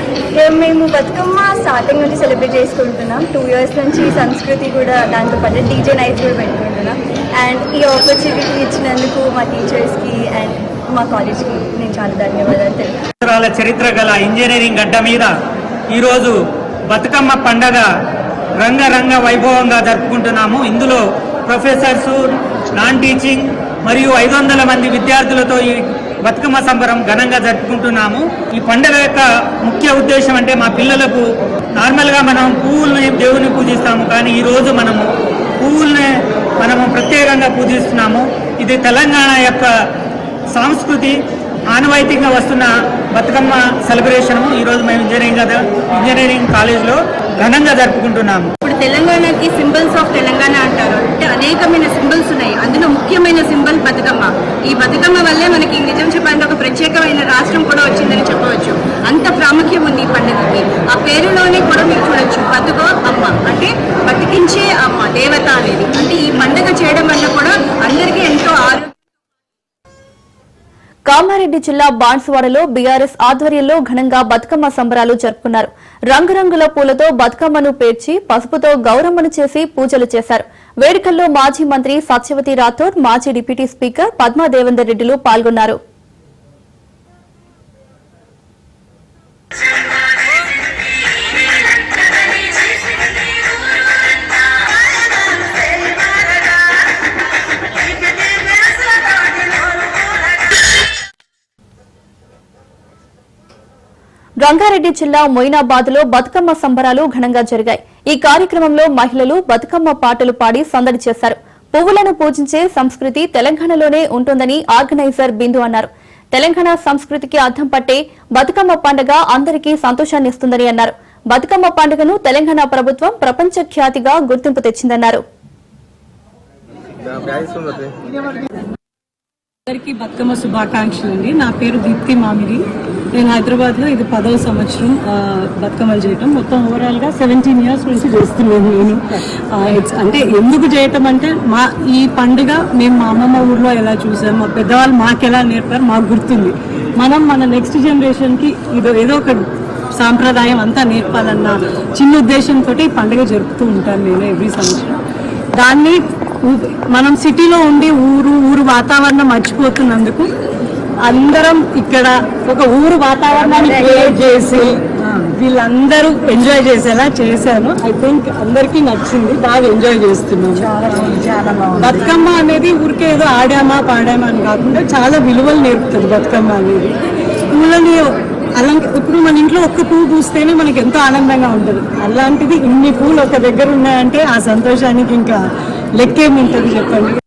మేము బతుకమ్మ స్టార్టింగ్ నుంచి సెలబ్రేట్ చేసుకుంటున్నాం. 2 years నుంచి సంస్కృతి కూడా దాంతో పాటు డీజే నైట్స్ కూడా పెట్టుకుంటున్నాం. అండ్ ఈ ఆపర్చునిటీ ఇచ్చినందుకు మా టీచర్స్కి అండ్ మా కాలేజ్కి నేను చాలా ధన్యవాదాలు తెలుపుతున్నాను. చరిత్ర గల ఇంజనీరింగ్ గడ్డ మీద ఈరోజు బతుకమ్మ పండగ రంగరంగ వైభవంగా జరుపుకుంటున్నాము. ఇందులో ప్రొఫెసర్స్, నాన్ టీచింగ్ మరియు 500 మంది విద్యార్థులతో ఈ బతుకమ్మ సంబరం ఘనంగా జరుపుకుంటున్నాము. ఈ పండుగ యొక్క ముఖ్య ఉద్దేశం అంటే మా పిల్లలకు నార్మల్గా మనం పువ్వుల్ని దేవుని పూజిస్తాము, కానీ ఈరోజు పువ్వుల్ని ప్రత్యేకంగా పూజిస్తున్నాము. ఇది తెలంగాణ యొక్క సంస్కృతి ఆనవాయితీగా వస్తున్న బతుకమ్మ సెలబ్రేషన్ ఈరోజు మేము ఇంజనీరింగ్ కాలేజ్లో ఘనంగా జరుపుకుంటున్నాము. ఇప్పుడు తెలంగాణకి సింబల్స్ ఆఫ్ తెలంగాణ అంటారు. అంటే అనేకమైన సింబల్స్ ఉన్నాయి, అందులో ముఖ్యమైన సింబల్ బతుకమ్మ. ఈ బతుకమ్మ వల్లే మనకి నిజం చెప్పాలంటే ఒక ప్రత్యేకమైన రాష్ట్రం కూడా వచ్చిందని చెప్పవచ్చు. అంత ప్రాముఖ్యం ఉంది ఈ పండుగకి. ఆ పేరులోనే కూడా మీరు చూడొచ్చు, బతుకో అమ్మ అంటే బతికించే అమ్మ, దేవత అనేది. అంటే ఈ పండుగ చేయడం వల్ల కూడా అందరికీ ఎంతో ఆరోగ్యం. కామారెడ్డి జిల్లా బాన్సువాడలో బీఆర్ఎస్ ఆధ్వర్యంలో ఘనంగా బతుకమ్మ సంబరాలు జరుపుకున్నారు. రంగురంగుల పూలతో బతుకమ్మను పేర్చి పసుపుతో గౌరమ్మను చేసి పూజలు చేశారు. వేడుకల్లో మాజీ మంత్రి సత్యవతి రాథోడ్, మాజీ డిప్యూటీ స్పీకర్ పద్మా దేవేందర్ రెడ్డిలు పాల్గొన్నారు. రంగారెడ్డి జిల్లా మొయినాబాద్ లో బతుకమ్మ సంబరాలు ఘనంగా జరిగాయి. ఈ కార్యక్రమంలో మహిళలు బతుకమ్మ పాటలు పాడి సందడి చేశారు. పువ్వులను పూజించే సంస్కృతి తెలంగాణలోనే ఉంటుందని ఆర్గనైజర్ బిందు అన్నారు. తెలంగాణ సంస్కృతికి అద్దం పట్టే బతుకమ్మ పండుగ అందరికీ సంతోషాన్ని ఇస్తుందని అన్నారు. బతుకమ్మ పండుగను తెలంగాణ ప్రభుత్వం ప్రపంచ ఖ్యాతిగా గుర్తింపు తెచ్చిందన్నారు. అందరికీ బతుకమ్మ శుభాకాంక్షలు అండి. నా పేరు దీప్తి మామిడి. నేను హైదరాబాద్లో ఇది 10వ సంవత్సరం బతుకమ్మలు చేయటం. మొత్తం ఓవరాల్గా 17 years నుంచి చేస్తున్నాను నేను. అంటే ఎందుకు చేయటం అంటే ఈ పండుగ మేము మా అమ్మమ్మ ఊర్లో ఎలా చూసాం, మా పెద్దవాళ్ళు మాకు ఎలా నేర్పారు మాకు గుర్తుంది. మన నెక్స్ట్ జనరేషన్కి ఏదో ఒక సాంప్రదాయం అంతా నేర్పాలన్న చిన్న ఉద్దేశంతో ఈ పండుగ జరుపుతూ ఉంటాను నేను ఎవ్రీ సంవత్సరం. దాన్ని మనం సిటీలో ఉండి ఊరు వాతావరణం మర్చిపోతున్నందుకు అందరం ఇక్కడ ఒక ఊరు వాతావరణాన్ని క్రియేట్ చేసి వీళ్ళందరూ ఎంజాయ్ చేసేలా చేశాను. ఐ థింక్ అందరికీ నచ్చింది, బాగా ఎంజాయ్ చేస్తున్నాము. బతుకమ్మ అనేది ఊరికే ఏదో ఆడామా పాడామా అని కాకుండా చాలా విలువలు నేర్పుతుంది బతుకమ్మ అనేది. పూలని ఇప్పుడు మన ఇంట్లో ఒక్క పువ్వు పూస్తేనే మనకి ఎంతో ఆనందంగా ఉంటుంది. అలాంటిది ఇన్ని పూలు ఒక దగ్గర ఉన్నాయంటే ఆ సంతోషానికి ఇంకా లెక్కేముంటుంది చెప్పండి.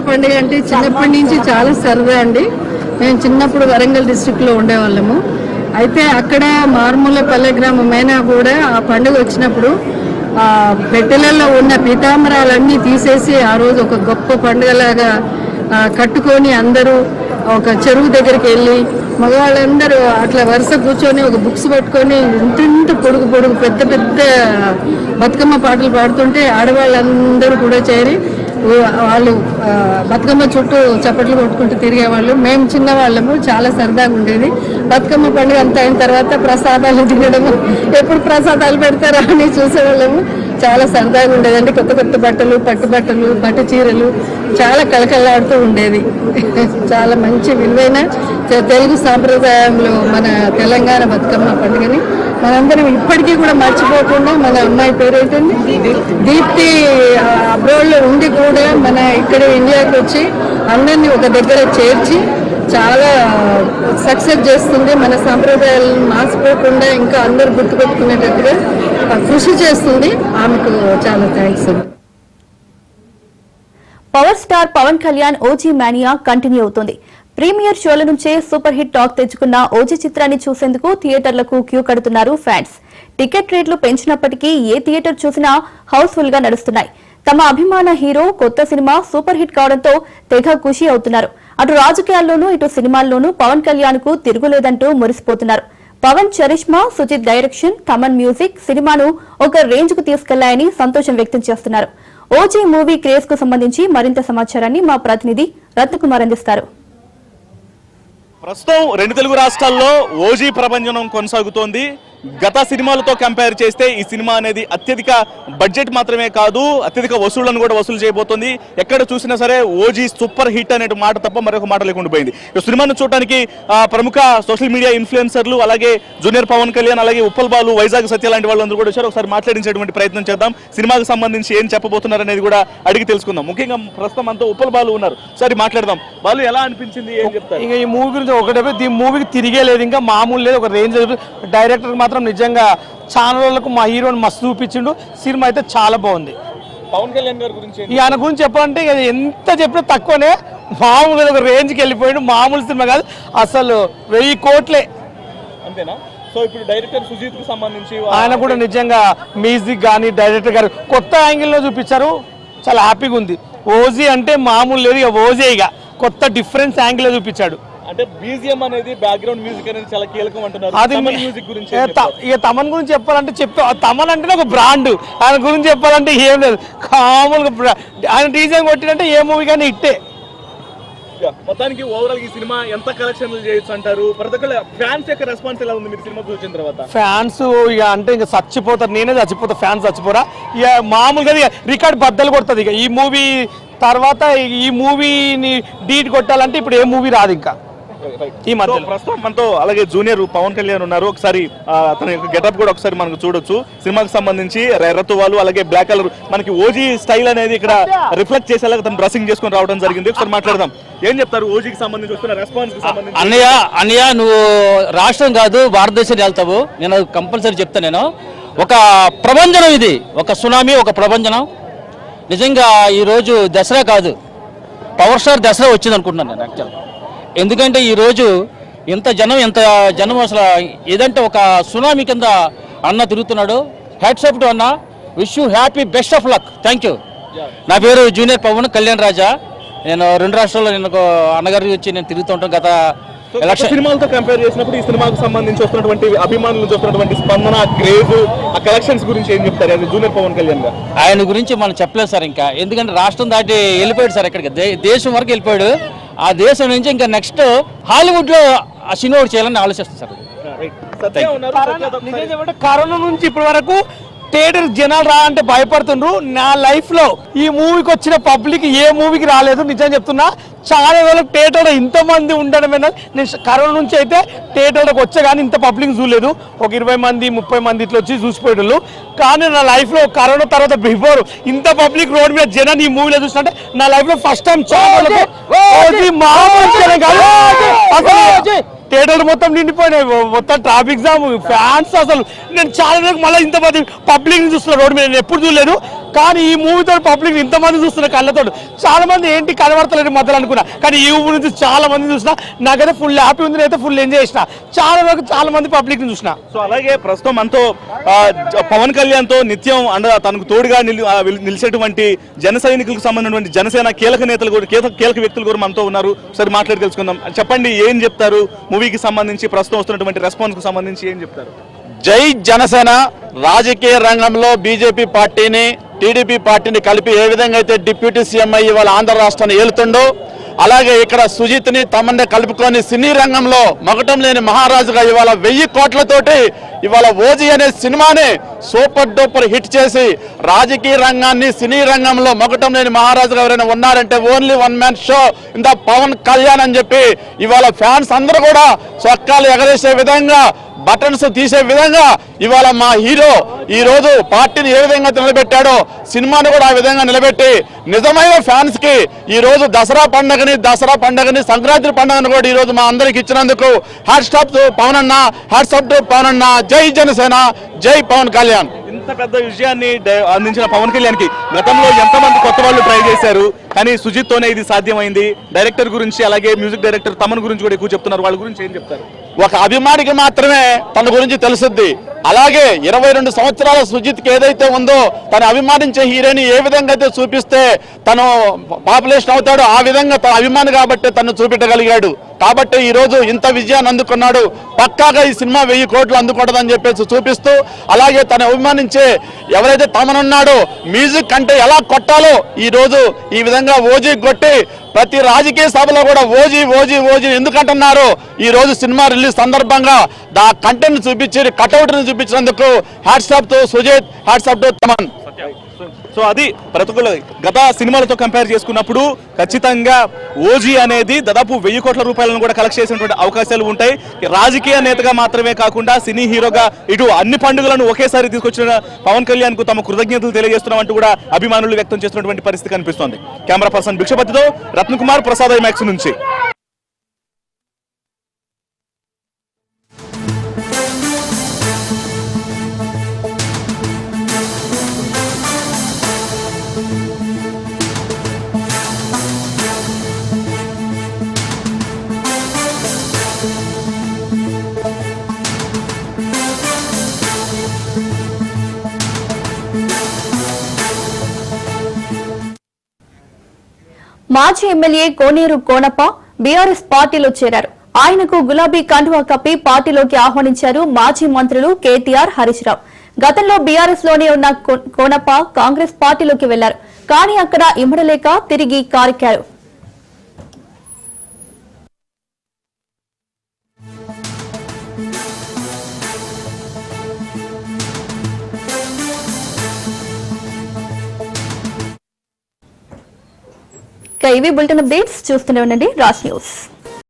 పండుగ అంటే చిన్నప్పటి నుంచి చాలా సరదా అండి. మేము చిన్నప్పుడు వరంగల్ డిస్ట్రిక్ట్లో ఉండేవాళ్ళము. అయితే అక్కడ మారుమూల పల్లె గ్రామమైనా కూడా ఆ పండుగ వచ్చినప్పుడు పెట్టెలలో ఉన్న పీతాంబరాలన్నీ తీసేసి ఆ రోజు ఒక గొప్ప పండుగలాగా కట్టుకొని అందరూ ఒక చెరువు దగ్గరికి వెళ్ళి మగవాళ్ళందరూ అట్లా వరుస కూర్చొని ఒక బుక్స్ పట్టుకొని ఇంత పొడుగు పెద్ద పెద్ద బతుకమ్మ పాటలు పాడుతుంటే ఆడవాళ్ళందరూ కూడా చేరి వాళ్ళు బతుకమ్మ చుట్టూ చప్పట్లు కొట్టుకుంటూ తిరిగేవాళ్ళు. మేము చిన్నవాళ్ళము, చాలా సరదాగా ఉండేది. బతుకమ్మ పండుగ అంతా అయిన తర్వాత ప్రసాదాలు తినడము, ఎప్పుడు ప్రసాదాలు పెడతారా అని చూసేవాళ్ళము. చాలా సరదాగా ఉండేదండి. కొత్త బట్టలు, పట్టు బట్టలు, పట్టు చీరలు చాలా కళకళలాడుతూ ఉండేది. చాలా మంచి విలువైన తెలుగు సాంప్రదాయంలో మన తెలంగాణ బతుకమ్మ పండుగని మనందరం ఇప్పటికీ కూడా మర్చిపోకుండా, మన అమ్మాయి పేరు ఏంటండి దీప్తి, అబ్రాడ్లో ఉండి కూడా మన ఇక్కడ ఇండియాకి వచ్చి అందరినీ ఒక దగ్గర చేర్చి చాలా సక్సెస్ చేస్తుంది. మన సాంప్రదాయాలను మార్చిపోకుండా ఇంకా అందరూ గుర్తుపెట్టుకునేటట్టుగా కృషి చేస్తుంది. ఆమెకు చాలా thanks. Power star Pawan Kalyan OG mania continue అవుతుంది. ప్రీమియర్ షోల నుంచే సూపర్ హిట్ టాక్ తెచ్చుకున్న ఓజీ చిత్రాన్ని చూసేందుకు థియేటర్లకు క్యూ కడుతున్నారు ఫ్యాన్స్. టికెట్ రేట్లు పెంచినప్పటికీ ఏ థియేటర్ చూసినా హౌస్ఫుల్ గా నడుస్తున్నాయి. తమ అభిమాన హీరో కొత్త సినిమా సూపర్ హిట్ కావడంతో తెగ ఖుషి అవుతున్నారు. అటు రాజకీయాల్లోనూ ఇటు సినిమాల్లోనూ పవన్ కళ్యాణ్ కు తిరుగులేదంటూ మురిసిపోతున్నారు. Pawan charisma, Sujeeth direction, Thaman music సినిమాను ఒక రేంజ్ కు తీసుకెళ్లాయని సంతోషం వ్యక్తం చేస్తున్నారు. ఓజీ మూవీ క్రేజ్ కు సంబంధించి మరింత సమాచారాన్ని మా ప్రతినిధి రత్నకుమార్ అందిస్తారు. ప్రస్తుతం రెండు తెలుగు రాష్ట్రాల్లో ఓజీ ప్రభంజనం కొనసాగుతోంది. గత సినిమాలతో కంపేర్ చేస్తే ఈ సినిమా అనేది అత్యధిక బడ్జెట్ మాత్రమే కాదు, అత్యధిక వసూళ్లను కూడా వసూలు చేయబోతోంది. ఎక్కడ చూసినా సరే ఓజీ సూపర్ హిట్ అనే మాట తప్ప మరొక మాట లేకుండా పోయింది. ఈ సినిమాను చూడడానికి ప్రముఖ సోషల్ మీడియా ఇన్ఫ్లుయెన్సర్లు, అలాగే జూనియర్ పవన్ కళ్యాణ్, అలాగే ఉప్పల్ బాలు, వైజాగ్ సత్య లాంటి వాళ్ళందరూ కూడా వచ్చారు. ఒకసారి మాట్లాడించేటువంటి ప్రయత్నం చేద్దాం. సినిమాకు సంబంధించి ఏం చెప్పబోతున్నారు అనేది కూడా అడిగి తెలుసుకుందాం. ముఖ్యంగా ప్రస్తుతం అంతా ఉప్పల్ బాలు ఉన్నారు. సరే మాట్లాడదాం. బాలు, ఎలా అనిపించింది, ఏం చెప్తారు? ఇంకా ఈ మూవీ గురించి ఒకటే, ఈ మూవీకి తిరిగే లేదు, ఇంకా మామూలు లేదు, ఒక రేంజ్. డైరెక్టర్ మాత్రం నిజంగా చాలా రోజులకు మా హీరోని మస్తు చూపించిండు. సినిమా అయితే చాలా బాగుంది. పవన్ కళ్యాణ్ గారి గురించి ఆయన గురించి చెప్పాలంటే ఎంత చెప్పినా తక్కువనే. మామూలుగా ఒక రేంజ్కి వెళ్ళిపోయాడు. మామూలు సినిమా కాదు అసలు, 1000 కోట్లే అంతేనా? సో ఇప్పుడు డైరెక్టర్ సుజిత్ కు సంబంధించి ఆయన కూడా నిజంగా మ్యూజిక్ కానీ డైరెక్టర్ గారు కొత్త యాంగిల్లో చూపించారు. చాలా హ్యాపీగా ఉంది. ఓజీ అంటే మామూలు లేదు, ఇక ఓజీ ఇక కొత్త డిఫరెన్స్ యాంగిల్లో చూపించాడు. అంటే బీజిఎం అనేది, బ్యాక్గ్రౌండ్ మ్యూజిక్ అనేది చాలా కీలకం అంటున్నారు. అది మ్యూజిక్ గురించి ఇక తమన్ గురించి చెప్పాలంటే తమన్ అంటేనే ఒక బ్రాండ్. ఆయన గురించి చెప్పాలంటే ఏం లేదు, మామూలుగా ఆయన డీజే కొట్టినంటే ఏ మూవీ కానీ ఇట్టే. మొత్తానికి ఓవరాల్ ఈ సినిమా ఎంత కలెక్షన్లు చేయొచ్చు అంటారు? ప్రతి ఒక్కళ్ళ ఫ్యాన్స్ యొక్క రెస్పాన్స్ ఎలా ఉంది మీరు సినిమా చూసిన తర్వాత? ఫ్యాన్స్ ఇక అంటే ఇంకా చచ్చిపోతారు. నేనే చచ్చిపోతా, ఫ్యాన్స్ చచ్చిపోరా. ఇక మామూలుగా ఇక రికార్డ్ బద్దలు కొడుతుంది. ఇక ఈ మూవీ తర్వాత ఈ మూవీని డీట్ కొట్టాలంటే ఇప్పుడు ఏ మూవీ రాదు ఇంకా ఈ మధ్య. ప్రస్తుతం మనతో అలాగే జూనియర్ పవన్ కళ్యాణ్ ఉన్నారు. ఒకసారి తన యొక్క గెటప్ కూడా ఒకసారి మనకు చూడొచ్చు. సినిమాకి సంబంధించి ఎర్రతువాలు, అలాగే బ్లాక్ కలర్, మనకి ఓజీ స్టైల్ అనేది ఇక్కడ రిఫ్లెక్ట్ చేసేలా తను డ్రెస్సింగ్ చేసుకొని రావడం జరిగింది. ఒకసారి మాట్లాడదాం. ఏం చెప్తారు ఓజీకి సంబంధించి వస్తున్న రెస్పాన్స్ కి సంబంధించి? అన్నయ్య నువ్వు రాష్ట్రం కాదు భారతదేశాన్ని వెళ్తావు, నేను కంపల్సరీ చెప్తాను. నేను ఒక ప్రభంజనం, ఇది ఒక సునామీ, ఒక ప్రభంజనం. నిజంగా ఈరోజు దసరా కాదు, పవర్ స్టార్ దసరా వచ్చింది అనుకుంటున్నాను నేను యాక్చువల్. ఎందుకంటే ఈరోజు ఎంత జనం అసలు ఏదంటే ఒక సునామీ కింద అన్న తిరుగుతున్నాడు. హ్యాట్సాప్ టు అన్న, wish you happy, best of luck. Thank you. నా పేరు జూనియర్ పవన్ కళ్యాణ్ రాజా. నేను 2 రాష్ట్రాల్లో నేను అన్నగారి వచ్చి నేను తిరుగుతూ ఉంటాను. గత సినిమాలతో కంపేర్ చేసినప్పుడు ఈ సినిమాకు సంబంధించి వస్తున్నటువంటి అభిమానులు చూస్తున్నటువంటి స్పందన, క్రేజ్, ఆ కలెక్షన్స్ గురించి ఏం చెప్తారు అది జూనియర్ పవన్ కళ్యాణ్ గారు? ఆయన గురించి మనం చెప్పలేదు సార్ ఇంకా, ఎందుకంటే రాష్ట్రం దాటి వెళ్ళిపోయాడు సార్, ఎక్కడికి దేశం వరకు వెళ్ళిపోయాడు. ఆ దేశం నుంచి ఇంకా నెక్స్ట్ హాలీవుడ్ లో ఆ సినిమా చేయాలని ఆలోచిస్తారు సార్. కరోనా నుంచి ఇప్పటి వరకు థియేటర్ జనాలు రా అంటే భయపడుతుండ్రు. నా లైఫ్ లో ఈ మూవీకి వచ్చిన పబ్లిక్ ఏ మూవీకి రాలేదు, నిజం చెప్తున్నా. చాలా రోజులు థియేటర్ ఇంతమంది ఉండడమేనా, నేను కరోనా నుంచి అయితే థియేటర్కి వచ్చే కానీ ఇంత పబ్లిక్ చూడలేదు. ఒక 20 మంది 30 మంది ఇట్లా వచ్చి చూసిపోయేటోళ్ళు. కానీ నా లైఫ్ లో కరోనా తర్వాత బిఫోర్ ఇంత పబ్లిక్ రోడ్ మీద జనాన్ని ఈ మూవీలో చూసినట్టే నా లైఫ్ లో ఫస్ట్ టైం. థియేటర్ మొత్తం నిండిపోయినాయి, మొత్తం ట్రాఫిక్ జామ్, ఫ్యాన్స్. అసలు నేను చాలా రోజులకు మళ్ళీ ఇంతమంది పబ్లిక్ చూస్తున్నా రోడ్డు మీద, నేను ఎప్పుడు చూడలేదు. కానీ ఈ మూవీతో పబ్లిక్ ఇంతమంది చూస్తున్నా కళ్ళతో. చాలా మంది ఏంటి కనబడతలేదు మధ్యలో అనుకున్నా, కానీ ఈ మూవీ నుంచి చాలా మంది చూసినా. నాకైతే ఫుల్ హ్యాపీ ఉంది, నేనైతే ఫుల్ ఎంజాయ్ చేసిన. చాలా మంది పబ్లిక్ ని చూసిన. సో అలాగే ప్రస్తుతం మనతో పవన్ కళ్యాణ్ తో నిత్యం తనకు తోడుగా నిలిచేటువంటి జన సైనికులకు సంబంధించినటువంటి జనసేన కీలక నేతలు కూడా కీలక వ్యక్తులు కూడా మనతో ఉన్నారు. ఒకసారి మాట్లాడి తెలుసుకుందాం. చెప్పండి, ఏం చెప్తారు మూవీకి సంబంధించి, ప్రస్తుతం వస్తున్నటువంటి రెస్పాన్స్ కు సంబంధించి ఏం చెప్తారు? జై జనసేన. రాజకీయ రంగంలో బీజేపీ పార్టీని టీడీపీ పార్టీని కలిపి ఏ విధంగా అయితే డిప్యూటీ సీఎం అయ్యి ఇవాళ ఆంధ్ర రాష్ట్రాన్ని ఏలుతుండో, అలాగే ఇక్కడ సుజిత్ని తమన్నే కలుపుకొని సినీ రంగంలో మగటం లేని మహారాజుగా ఇవాళ 1000 కోట్లతోటి ఇవాళ ఓజీ అనే సినిమాని సూపర్ డూపర్ హిట్ చేసి రాజకీయ రంగాన్ని సినీ రంగంలో మగటం లేని మహారాజుగా ఎవరైనా ఉన్నారంటే ఓన్లీ వన్ మ్యాన్ షో ఇంత పవన్ కళ్యాణ్ అని చెప్పి ఇవాళ ఫ్యాన్స్ అందరూ కూడా చొక్కాలు ఎగరేసే విధంగా, బటన్స్ తీసే విధంగా ఇవాళ మా హీరో ఈ రోజు పార్టీని ఏ విధంగా నిలబెట్టాడో సినిమాని కూడా ఆ విధంగా నిలబెట్టి నిజమైన ఫ్యాన్స్ కి ఈ రోజు దసరా పండుగని సంక్రాంతి పండుగని కూడా ఈ రోజు మా అందరికి ఇచ్చినందుకు హ్యాట్స్ ఆఫ్ టు పవన్ అన్న, హ్యాట్స్ ఆఫ్ టు పవన్ అన్న. జై జనసేన, జై పవన్ కళ్యాణ్. ఇంత పెద్ద విజయాన్ని అందించిన పవన్ కళ్యాణ్ కి గతంలో ఎంతమంది కొత్త వాళ్ళు ట్రై చేశారు, కానీ సుజిత్ తోనే ఇది సాధ్యమైంది. డైరెక్టర్ గురించి, అలాగే మ్యూజిక్ డైరెక్టర్ తమన్ గురించి కూడా ఎక్కువ చెప్తున్నారు. వాళ్ళ గురించి ఏం చెప్తారు? ఒక అభిమానికి మాత్రమే తన గురించి తెలుసుద్ది. అలాగే 22 సంవత్సరాల సుజిత్కి ఏదైతే ఉందో, తను అభిమానించే హీరోని ఏ విధంగా అయితే చూపిస్తే తను పాపులేషన్ అవుతాడో ఆ విధంగా తన అభిమాని కాబట్టి తను చూపెట్టగలిగాడు. కాబట్టి ఈ రోజు ఇంత విజయాన్ని అందుకున్నాడు. పక్కాగా ఈ సినిమా 1000 కోట్లు అందుకుంటుందని చెప్పేసి చూపిస్తూ, అలాగే తను అభిమానించే ఎవరైతే తమనున్నాడో మ్యూజిక్ అంటే ఎలా కొట్టాలో ఈ రోజు ఈ విధంగా ఓజీ కొట్టి ప్రతి రాజకీయ సభలో కూడా ఓజీ ఎందుకంటున్నారు. ఈ రోజు సినిమా రిలీజ్ సందర్భంగా దా కంటెంట్ చూపించి కట్అవుట్ ని చూపించినందుకు hats off to Sujeeth, hats off to Thaman. So అది ప్రతి ఒక్కరు గత సినిమాలతో కంపేర్ చేసుకున్నప్పుడు ఖచ్చితంగా ఓజీ అనేది దాదాపు 1000 కోట్ల రూపాయలను కూడా కలెక్ట్ చేసినటువంటి అవకాశాలు ఉంటాయి. రాజకీయ నేతగా మాత్రమే కాకుండా సినీ హీరోగా ఇటు అన్ని పండుగలను ఒకేసారి తీసుకొచ్చిన పవన్ కళ్యాణ్ కు తమ కృతజ్ఞతలు తెలియజేస్తున్నామంటూ కూడా అభిమానులు వ్యక్తం చేస్తున్నటువంటి పరిస్థితి కనిపిస్తోంది. కెమెరా పర్సన్ భిక్షపతితో రత్నకుమార్, ప్రసాద్ ఐమాక్స్ నుంచి. మాజీ ఎమ్మెల్యే కోనేరు కోనప్ప బీఆర్ఎస్ పార్టీలో చేరారు. ఆయనకు గులాబీ కండువా కప్పి పార్టీలోకి ఆహ్వానించారు మాజీ మంత్రులు కేటీఆర్, హరీష్ రావు. గతంలో బీఆర్ఎస్ లోనే ఉన్న కోనప్ప కాంగ్రెస్ పార్టీలోకి వెళ్లారు. కానీ అక్కడ ఇమ్మడలేక తిరిగి కారెక్కారు. ఇవి బులెటిన్ అప్డేట్స్. చూస్తూనే ఉండండి రాజ్ న్యూస్.